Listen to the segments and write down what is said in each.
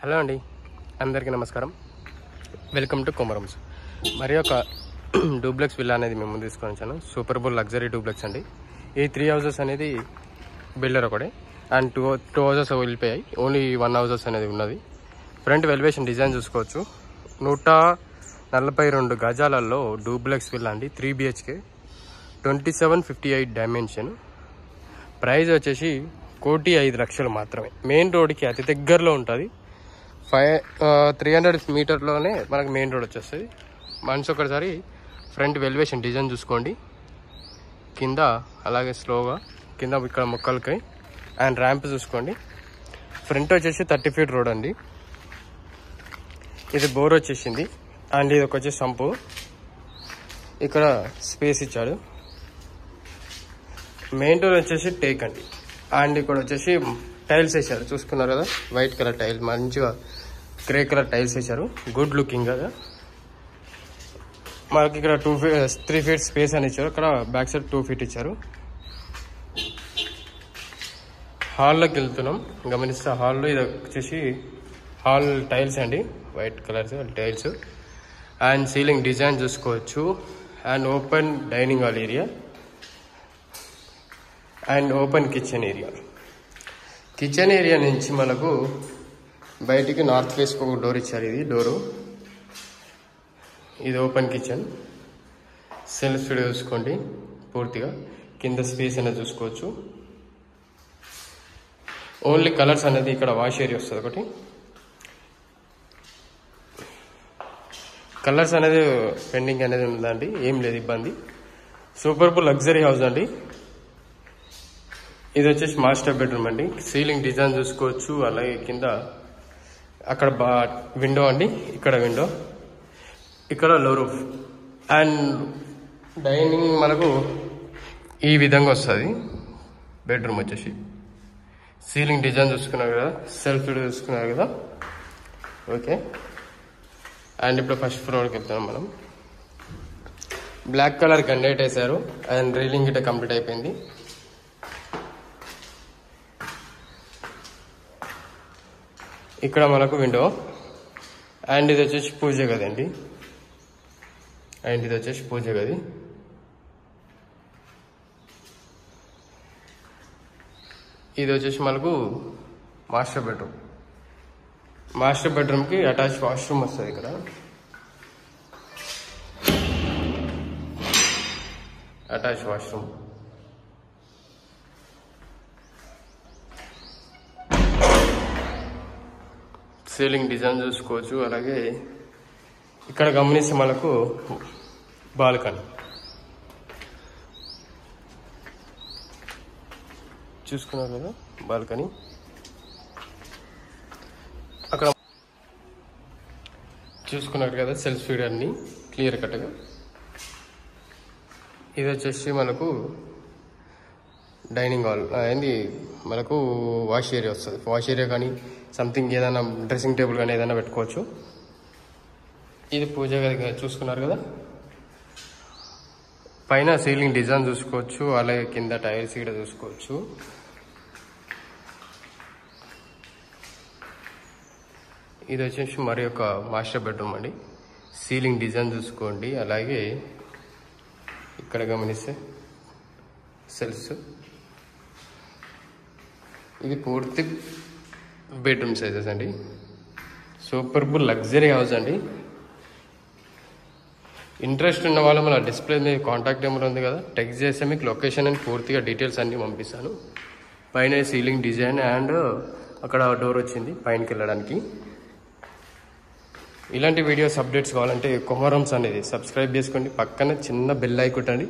Hello అండి, అందరికీ నమస్కారం. Welcome to Komarams. మరి ఒక డూప్లెక్స్ విల్లా అనేది మేము ముందు తీసుకొని వచ్చాను. సూపర్ బుల్ లగ్జరీ డూప్లెక్స్ అండి. ఈ 3 houses అనేది బిల్డర్ ఒకటే అండ్ టూ హౌసెస్ వెళ్ళిపోయాయి. ఓన్లీ 1 houses అనేది ఉన్నది. ఫ్రంట్ ఎలివేషన్ డిజైన్ చూసుకోవచ్చు. 142 గజాలలో డూప్లెక్స్ విల్లా అండి. 3 BHK 2758 డైమెన్షన్. ప్రైస్ వచ్చేసి 1,05,00,000 మాత్రమే. మెయిన్ రోడ్కి అతి దగ్గరలో ఉంటుంది. 300 మీటర్లోనే మనకు మెయిన్ రోడ్ వచ్చేస్తుంది. మనసు ఒకసారి ఫ్రంట్ ఎలివేషన్ డిజైన్ చూసుకోండి. కింద అలాగే స్లోగా కింద ఇక్కడ మొక్కలకి అండ్ ర్యాంప్ చూసుకోండి. ఫ్రంట్ వచ్చేసి 30 feet రోడ్ అండి. ఇది బోర్ వచ్చేసింది అండ్ ఇది ఒక వచ్చేసి సంపు. ఇక్కడ స్పేస్ ఇచ్చాడు. మెయిన్ డోర్ వచ్చేసి టేక్ అండి. అండ్ ఇక్కడ వచ్చేసి టైల్స్ వేసారు, చూసుకున్నారు కదా. వైట్ కలర్ టైల్, మంచిగా గ్రే కలర్ టైల్స్ వేసారు. గుడ్ లుకింగ్ కదా. మనకి ఇక్కడ 3 feet స్పేస్ అని ఇచ్చారు. ఇక్కడ బ్యాక్ సైడ్ 2 feet ఇచ్చారు. హాల్లోకి వెళ్తున్నాం. గమనిస్తే హాల్లో ఇది వచ్చేసి హాల్ టైల్స్ అండి, white colours tiles. And ceiling design చూసుకోవచ్చు. And open dining hall area and open kitchen area. Kitchen area నుంచి మనకు బయటికి నార్త్ ఫేస్కి ఒక డోర్ ఇచ్చారు. ఇది డోరు, ఇది ఓపెన్ కిచెన్. సెల్ఫ్ చూసుకోండి పూర్తిగా. కింద స్పేస్ అనేది చూసుకోవచ్చు. ఓన్లీ కలర్స్ అనేది ఇక్కడ వాష్ ఏరియా వస్తుంది ఒకటి. కలర్స్ అనేది పెండింగ్ అనేది ఉందండి, ఏం లేదు ఇబ్బంది. సూపర్ బుల్ లగ్జరీ హౌస్ అండి. ఇది వచ్చేసి మాస్టర్ బెడ్రూమ్ అండి. సీలింగ్ డిజైన్ చూసుకోవచ్చు. అలాగే కింద అక్కడ విండో అండి, ఇక్కడ విండో, ఇక్కడ లో రూఫ్. అండ్ డైనింగ్ మనకు ఈ విధంగా వస్తుంది. బెడ్రూమ్ వచ్చేసి సీలింగ్ డిజైన్ చూసుకున్నారు కదా, సెల్ఫ్ చూసుకున్నారు కదా. ఓకే. అండ్ ఇప్పుడు ఫస్ట్ ఫ్లోర్కి వెళ్తున్నాం మనం. బ్లాక్ కలర్ గన్లైట్ వేసారు అండ్ రీలింగ్ గిట్ట కంప్లీట్ అయిపోయింది. ఇక్కడ మనకు విండో అండ్ ఇది వచ్చేసి పూజ గది అండి. అండ్ ఇది వచ్చేసి పూజ గది. ఇది వచ్చేసి మనకు మాస్టర్ బెడ్రూమ్. మాస్టర్ బెడ్రూమ్కి అటాచ్ వాష్రూమ్ వస్తుంది. ఇక్కడ అటాచ్ వాష్రూమ్. సీలింగ్ డిజైన్ చూసుకోవచ్చు. అలాగే ఇక్కడ గమనిస్తే మనకు బాల్కనీ చూసుకున్నారు కదా. బాల్కనీ అక్కడ చూసుకున్నారు కదా. సెల్ఫ్ ఫీడ్ అన్ని క్లియర్ కట్గా. ఇది వచ్చేసి మనకు డైనింగ్ హాల్ ఏంది, మనకు వాష్ ఏరియా వస్తుంది. వాష్ ఏరియా కానీ సంథింగ్ ఏదైనా డ్రెస్సింగ్ టేబుల్ కానీ ఏదైనా పెట్టుకోవచ్చు. ఇది పూజ గది చూసుకున్నారు కదా. పైన సీలింగ్ డిజైన్ చూసుకోవచ్చు. అలాగే కింద టైల్స్ కూడా చూసుకోవచ్చు. ఇది వచ్చేసి మరి ఒక మాస్టర్ బెడ్రూమ్ అండి. సీలింగ్ డిజైన్ చూసుకోండి. అలాగే ఇక్కడ గమనిస్తే సెల్ఫ్స్. ఇది పూర్తి బెడ్రూమ్ సైజెస్ అండి. సూపర్ బుల్ లగ్జరీ హౌస్ అండి. ఇంట్రెస్ట్ ఉన్న వాళ్ళు మన డిస్ప్లే మీద కాంటాక్ట్ నెంబర్ ఉంది కదా, టెక్స్ట్ చేస్తే మీకు లొకేషన్ అని పూర్తిగా డీటెయిల్స్ అన్నీ పంపిస్తాను. పైన సీలింగ్ డిజైన్ అండ్ అక్కడ డోర్ వచ్చింది పైనకి వెళ్ళడానికి. ఇలాంటి వీడియోస్ అప్డేట్స్ కావాలంటే కొమరమ్స్ అనేది సబ్స్క్రైబ్ చేసుకోండి. పక్కన చిన్న బెల్ ఐకాన్ కొట్టండి.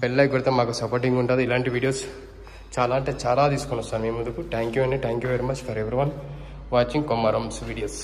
బెల్ ఐకాన్ కొడితే మాకు సపోర్టింగ్ ఉంటుంది. ఇలాంటి వీడియోస్ చాలా అంటే చాలా తీసుకొని వస్తాను మీ ముందుకు. థ్యాంక్ యూ అండి. Thank you very much for everyone watching Komarams videos.